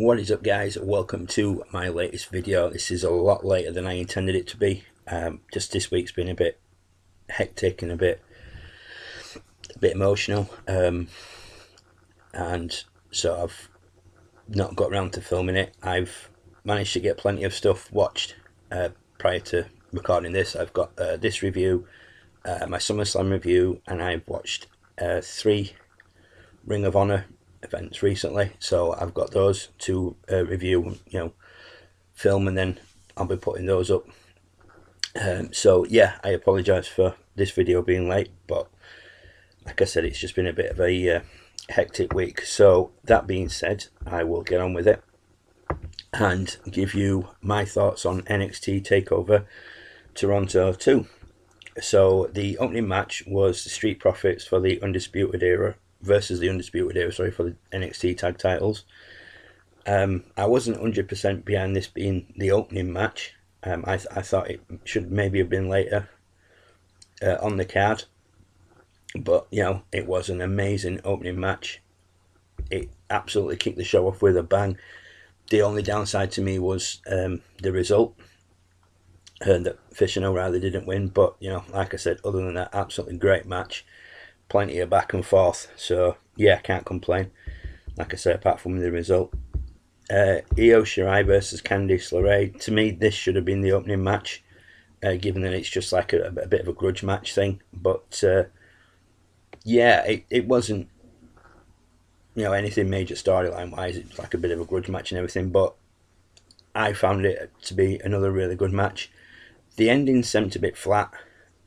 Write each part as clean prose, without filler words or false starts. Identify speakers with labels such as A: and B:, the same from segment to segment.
A: What is up, guys? Welcome to my latest video. This is a lot later than I intended it to be. Just this week's been a bit hectic and a bit emotional, and so I've not got around to filming it. I've managed to get plenty of stuff watched prior to recording this. I've got this review, my SummerSlam review, and I've watched 3 Ring of Honor events recently, so I've got those to review, film, and then I'll be putting those up. So yeah, I apologize for this video being late, but like I said, it's just been a bit of a hectic week. So that being said, I will get on with it and give you my thoughts on NXT Takeover Toronto 2. So the opening match was the Street Profits for the Undisputed Era versus the Undisputed Era, for the NXT tag titles. I wasn't 100% behind this being the opening match. I thought it should maybe have been later on the card, but it was an amazing opening match. It absolutely kicked the show off with a bang. The only downside to me was the result, that Fish and O'Reilly didn't win, but like I said, other than that, absolutely great match. Plenty of back and forth, so yeah, can't complain. Like I said, apart from the result. Io Shirai versus Candice LeRae. To me, this should have been the opening match, given that it's just like a bit of a grudge match thing. But yeah, it wasn't anything major storyline wise. It's like a bit of a grudge match and everything, but I found it to be another really good match. The ending seemed a bit flat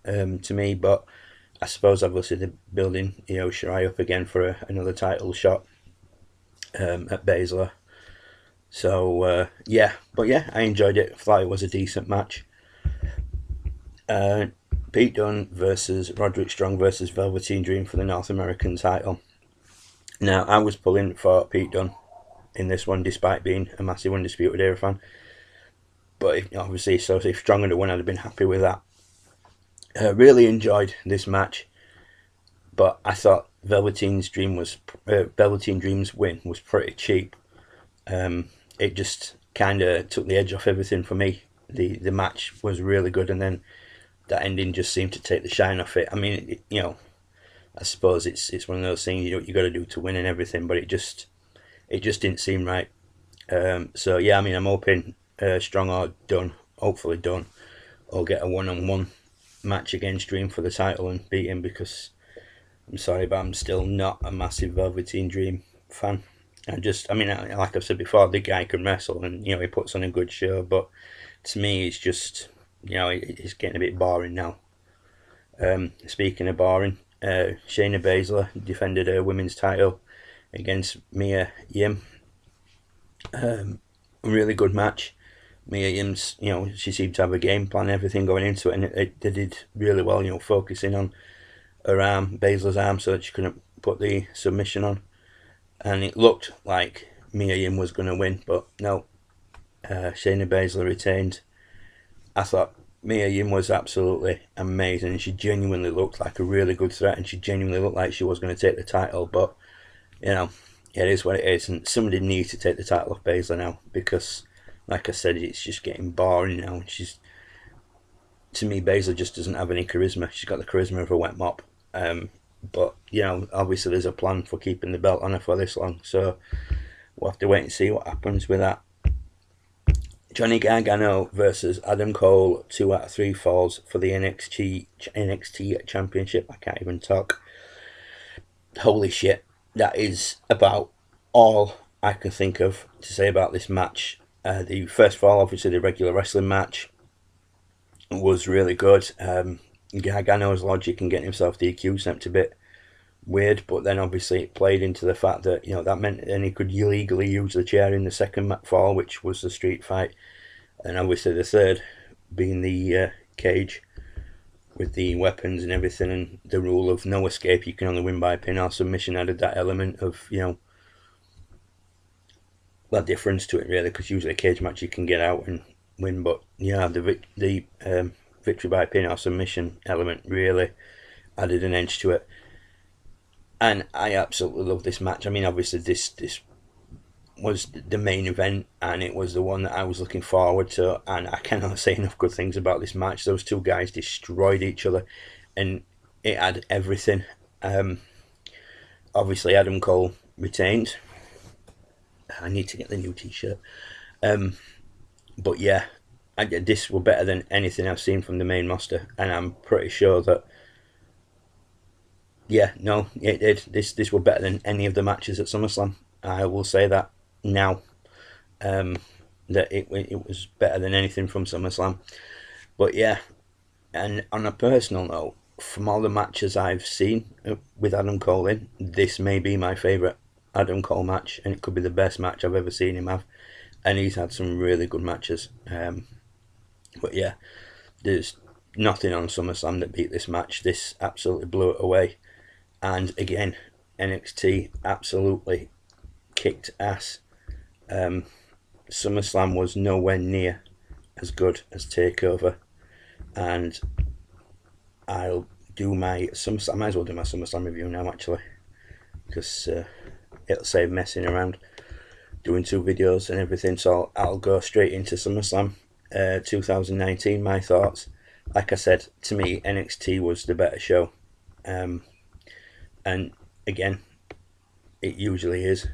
A: to me, but I suppose obviously they're building Io Shirai up again for another title shot at Baszler. So yeah, but yeah, I enjoyed it. I thought it was a decent match. Pete Dunne versus Roderick Strong versus Velveteen Dream for the North American title. Now, I was pulling for Pete Dunne in this one, despite being a massive Undisputed Era fan. But obviously, so if Strong had won, I'd have been happy with that. Really enjoyed this match, but I thought Velveteen Dream's win was pretty cheap. It just kind of took the edge off everything for me. The match was really good, and then that ending just seemed to take the shine off it. I mean, I suppose it's one of those things you got to do to win and everything, but it just didn't seem right. So yeah, I mean, I'm hoping Strong or Dunne, hopefully Dunne, will get a one-on-one match against Dream for the title and beat him, because I'm sorry, but I'm still not a massive Velveteen Dream fan. I mean, like I've said before, the guy can wrestle and he puts on a good show, but to me, it's just it's getting a bit boring now. Speaking of boring, Shayna Baszler defended her women's title against Mia Yim. Really good match. Mia Yim's, she seemed to have a game plan, everything going into it, and they did really well, focusing on her arm, Baszler's arm, so that she couldn't put the submission on. And it looked like Mia Yim was going to win, but no, Shayna Baszler retained. I thought Mia Yim was absolutely amazing. She genuinely looked like a really good threat, and she genuinely looked like she was going to take the title, but, it is what it is, and somebody needs to take the title off Baszler now, because, like I said, it's just getting boring now. To me, Baszler just doesn't have any charisma. She's got the charisma of a wet mop. But, obviously there's a plan for keeping the belt on her for this long, so we'll have to wait and see what happens with that. Johnny Gargano versus Adam Cole, 2 out of 3 falls for the NXT Championship. I can't even talk. Holy shit, that is about all I can think of to say about this match. The first fall, obviously the regular wrestling match, was really good. Gargano's logic in getting himself DQ seemed a bit weird, but then obviously it played into the fact that that meant then he could illegally use the chair in the second fall, which was the street fight, and obviously the third being the cage with the weapons and everything, and the rule of no escape, you can only win by pin or submission, added that element of that difference to it, really, because usually a cage match you can get out and win, but the victory by pin or submission element really added an edge to it. And I absolutely love this match. I mean, obviously this was the main event, and it was the one that I was looking forward to. And I cannot say enough good things about this match. Those two guys destroyed each other, and it had everything. Obviously, Adam Cole retained. I need to get the new T-shirt. But yeah, this were better than anything I've seen from the main roster, and I'm pretty sure that. Yeah, no, it did. This were better than any of the matches at SummerSlam. I will say that now. That it was better than anything from SummerSlam. But yeah, and on a personal note, from all the matches I've seen with Adam Cole in, this may be my favourite Adam Cole match, and it could be the best match I've ever seen him have. And he's had some really good matches. But yeah, there's nothing on SummerSlam that beat this match. This absolutely blew it away. And again, NXT absolutely kicked ass. SummerSlam was nowhere near as good as Takeover, and I'll do my I might as well do my SummerSlam review now actually, because it'll save messing around doing two videos and everything. So I'll go straight into SummerSlam 2019. My thoughts. Like I said, to me NXT was the better show, and again, it usually is.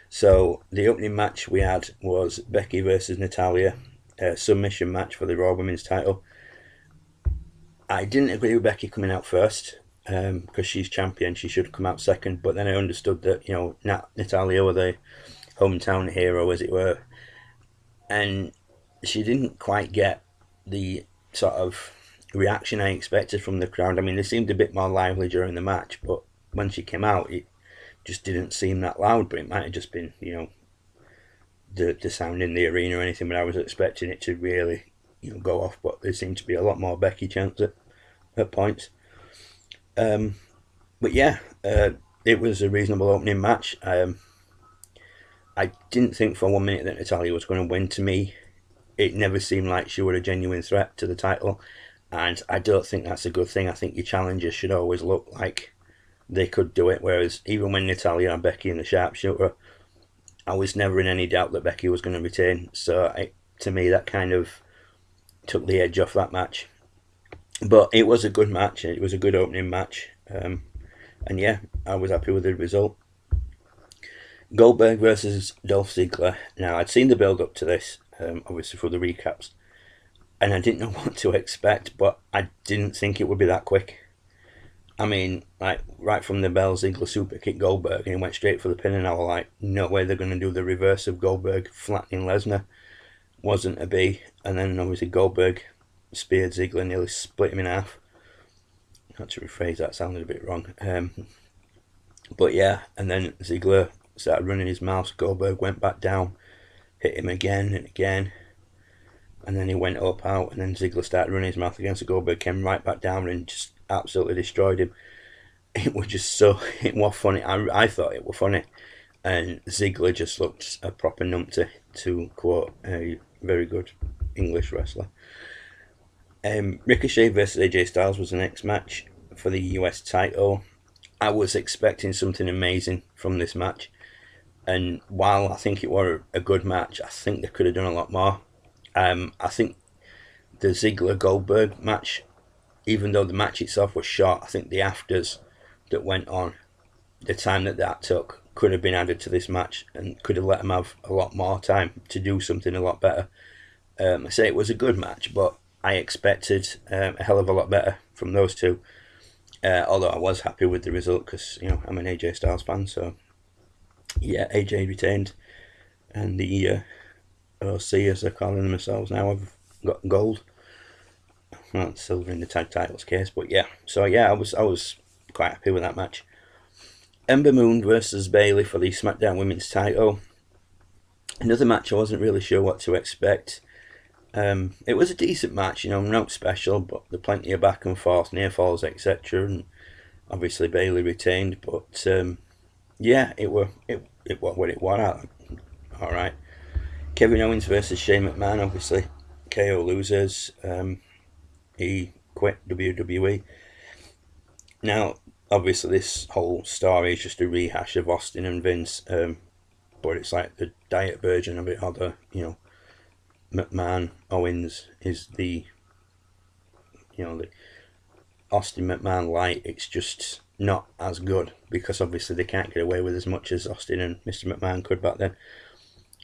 A: So the opening match we had was Becky versus Natalya, a submission match for the Raw Women's title. I didn't agree with Becky coming out first, because she's champion, she should come out second. But then I understood that, you know, Natalya were the hometown hero, as it were, and she didn't quite get the sort of reaction I expected from the crowd. I mean, they seemed a bit more lively during the match, but when she came out, it just didn't seem that loud. But it might have just been, you know, the sound in the arena or anything. But I was expecting it to really, you know, go off. But there seemed to be a lot more Becky chants at points. But yeah, it was a reasonable opening match. I didn't think for 1 minute that Natalya was going to win. To me, it never seemed like she were a genuine threat to the title, and I don't think that's a good thing. I think your challengers should always look like they could do it. Whereas even when Natalya and Becky in the sharpshooter, I was never in any doubt that Becky was going to retain. So to me, that kind of took the edge off that match. But it was a good match. It was a good opening match. And yeah, I was happy with the result. Goldberg versus Dolph Ziggler. Now, I'd seen the build up to this, obviously for the recaps, and I didn't know what to expect, but I didn't think it would be that quick. I mean, like, right from the bell, Ziggler super kicked Goldberg and he went straight for the pin, and I was like, no way they're going to do the reverse of Goldberg flattening Lesnar. Wasn't to be. And then obviously Goldberg speared Ziggler, nearly split him in half. I had to rephrase that, sounded a bit wrong. But yeah, and then Ziggler started running his mouth. Goldberg went back down, hit him again and again, and then he went up out, and then Ziggler started running his mouth again, so Goldberg came right back down and just absolutely destroyed him. It was just so, it was funny. I thought it was funny, and Ziggler just looked a proper numpty, to quote a very good English wrestler. Ricochet versus AJ Styles was the next match for the US title. I was expecting something amazing from this match, and while I think it was a good match, I think they could have done a lot more. I think the Ziggler Goldberg match, even though the match itself was short, I think the afters that went on, the time that took, could have been added to this match and could have let them have a lot more time to do something a lot better. I say it was a good match, but I expected a hell of a lot better from those two. Although I was happy with the result, because, you know, I'm an AJ Styles fan. So yeah, AJ retained, and the OC, as they're calling themselves now, have got gold. Not silver in the tag titles case, but yeah. So yeah, I was quite happy with that match. Ember Moon versus Bayley for the SmackDown Women's title. Another match I wasn't really sure what to expect. It was a decent match, you know, not special, but there plenty of back and forth, near falls, etc. And obviously Bayley retained, but yeah, it was what it was. All right. Kevin Owens versus Shane McMahon. Obviously, KO loses. He quit WWE. Now, obviously, this whole story is just a rehash of Austin and Vince but it's like the diet version of it, or the, McMahon Owens is the, the Austin McMahon light. It's just not as good because obviously they can't get away with as much as Austin and Mr. McMahon could back then.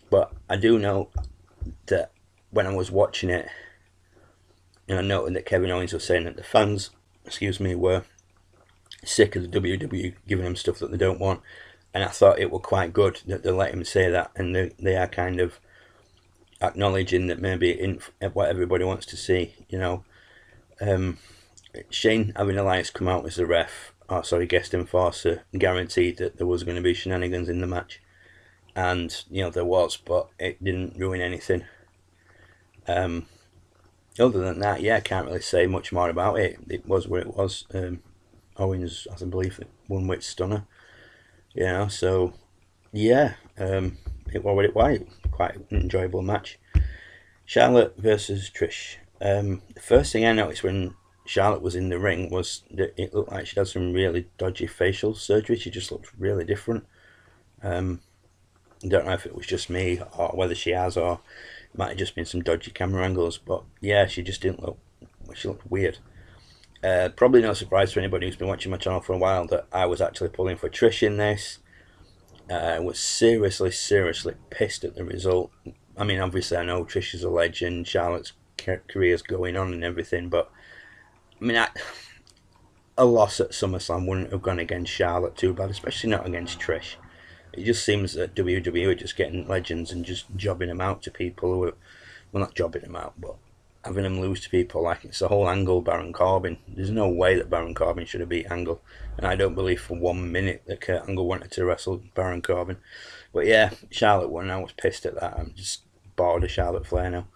A: But I do know that when I was watching it, I noted that Kevin Owens was saying that the fans, were sick of the WWE giving them stuff that they don't want, and I thought it was quite good that they let him say that, and they are kind of acknowledging that maybe it isn't what everybody wants to see. Shane having Elias come out as the guest enforcer, guaranteed that there was going to be shenanigans in the match, and there was, but it didn't ruin anything. Other than that, I can't really say much more about it. It was what it was. Owens, I believe, won with Stunner. So it was what it was. Quite an enjoyable match. Charlotte versus Trish. The first thing I noticed when Charlotte was in the ring was that it looked like she'd had some really dodgy facial surgery. She just looked really different. I don't know if it was just me or whether she has, or it might have just been some dodgy camera angles, but she just didn't look, she looked weird. Probably no surprise to anybody who's been watching my channel for a while that I was actually pulling for Trish in this. I was seriously pissed at the result. I mean, obviously I know Trish is a legend, Charlotte's career's going on and everything, but I mean, a loss at SummerSlam wouldn't have gone against Charlotte too bad, especially not against Trish. It just seems that WWE are just getting legends and just jobbing them out to people who are, well, not jobbing them out, but having them lose to people. Like, it's the whole Angle Baron Corbin. There's no way that Baron Corbin should have beat Angle, and I don't believe for 1 minute that Kurt Angle wanted to wrestle Baron Corbin. But Charlotte won. I was pissed at that. I'm just bored of Charlotte Flair now.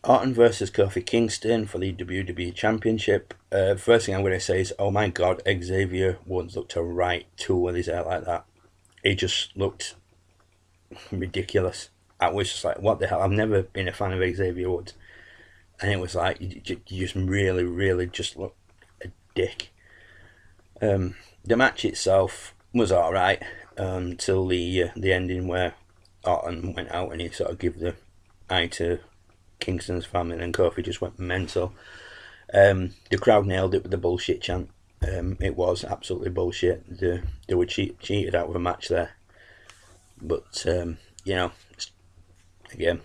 A: Orton versus Kofi Kingston for the WWE Championship. First thing I'm going to say is, oh my god, Xavier Woods looked a right tool with his hair like that. He just looked ridiculous. I was just like, what the hell? I've never been a fan of Xavier Woods. And it was like, you just really just look a dick. The match itself was alright until the ending where Orton went out and he sort of gave the eye to Kingston's family, and then Kofi just went mental. The crowd nailed it with the bullshit chant. It was absolutely bullshit. They were cheated out of a match there. But, again,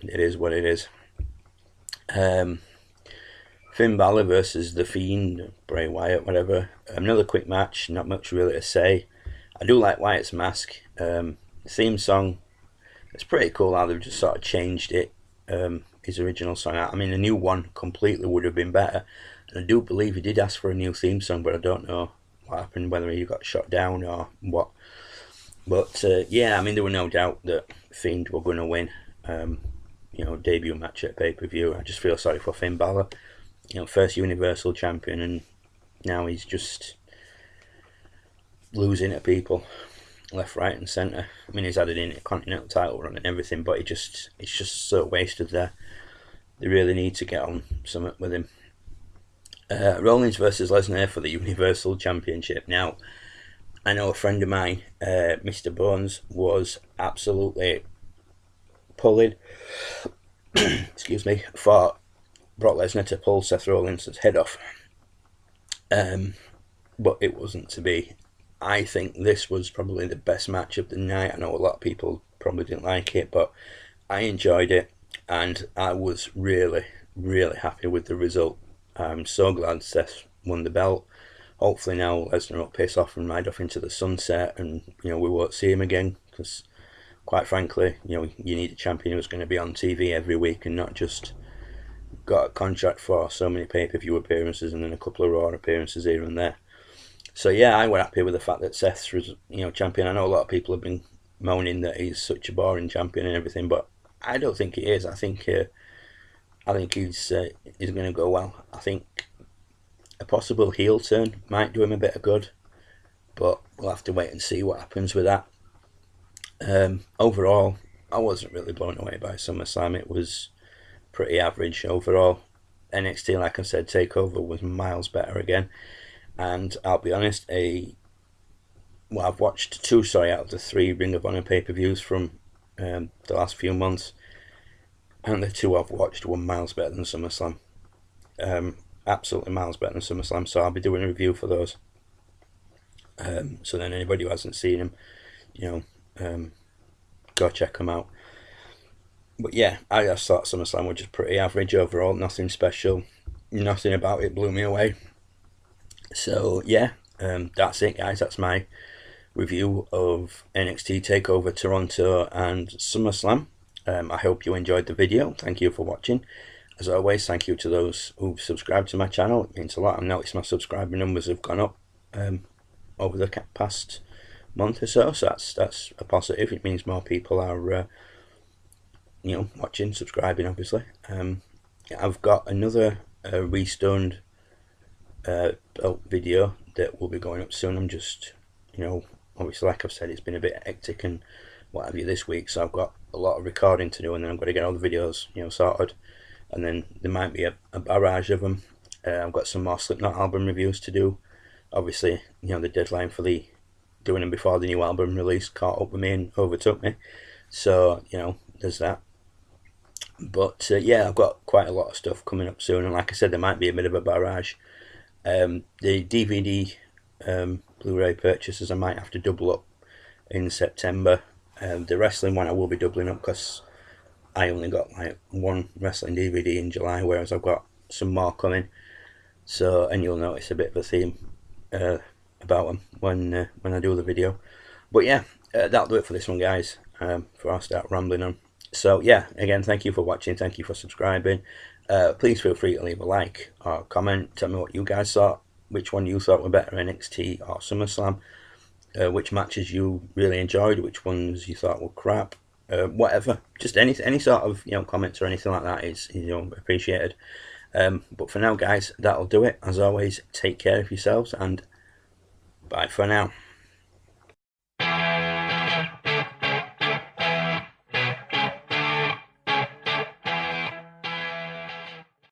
A: it is what it is. Finn Balor versus The Fiend, Bray Wyatt, whatever. Another quick match, not much really to say. I do like Wyatt's mask. Theme song, it's pretty cool how they've just sort of changed it. His original song. I mean, a new one completely would have been better. And I do believe he did ask for a new theme song, but I don't know what happened, whether he got shot down or what. But I mean, there was no doubt that Fiend were going to win. Debut match at pay-per-view. I just feel sorry for Finn Balor. First Universal Champion, and now he's just losing to people left, right, and centre. I mean, he's had an Intercontinental title run and everything, but it's just so wasted there. They really need to get on something with him. Rollins versus Lesnar for the Universal Championship. Now, I know a friend of mine, Mr. Bones, was absolutely pulling for Brock Lesnar to pull Seth Rollins' head off. But it wasn't to be. I think this was probably the best match of the night. I know a lot of people probably didn't like it, but I enjoyed it, and I was really happy with the result. I'm so glad Seth won the belt. Hopefully now Lesnar will piss off and ride off into the sunset, and we won't see him again, because quite frankly, you need a champion who's going to be on TV every week and not just got a contract for so many pay-per-view appearances and then a couple of Raw appearances here and there. So I was happy with the fact that Seth was champion. I know a lot of people have been moaning that he's such a boring champion and everything, but I don't think he is. I think he's going to go well. I think a possible heel turn might do him a bit of good, but we'll have to wait and see what happens with that. Overall, I wasn't really blown away by SummerSlam. It was pretty average overall. NXT, like I said, Takeover was miles better again. And I'll be honest, a well, I've watched two, sorry, out of the three Ring of Honor pay-per-views from the last few months, and the two I've watched were miles better than SummerSlam. Absolutely miles better than SummerSlam. So I'll be doing a review for those. So then anybody who hasn't seen them, go check them out. But yeah, I just thought SummerSlam was just pretty average overall. Nothing special. Nothing about it blew me away. So yeah, that's it, guys. That's my review of NXT Takeover Toronto and SummerSlam. I hope you enjoyed the video. Thank you for watching. As always, thank you to those who've subscribed to my channel. It means a lot. I've noticed my subscriber numbers have gone up over the past month or so. So that's a positive. It means more people are watching, subscribing, obviously. I've got another restoned belt video that will be going up soon. I'm just, obviously, like I've said, it's been a bit hectic and what have you this week, so I've got a lot of recording to do, and then I've got to get all the videos, sorted, and then there might be a barrage of them. I've got some more Slipknot album reviews to do. Obviously, the deadline for doing them before the new album release caught up with me and overtook me, so there's that. But yeah, I've got quite a lot of stuff coming up soon, and like I said, there might be a bit of a barrage. The DVD Blu-ray purchases I might have to double up in September. The wrestling one I will be doubling up because I only got like one wrestling DVD in July, whereas I've got some more coming. So, and you'll notice a bit of a theme about them when I do the video. But yeah, that'll do it for this one, guys. Before I start rambling on. So yeah, again, thank you for watching. Thank you for subscribing. Please feel free to leave a like or comment. Tell me what you guys thought. Which one you thought were better, NXT or SummerSlam. Which matches you really enjoyed. Which ones you thought were crap. Whatever. Just any sort of comments or anything like that is appreciated. But for now, guys, that'll do it. As always, take care of yourselves and bye for now.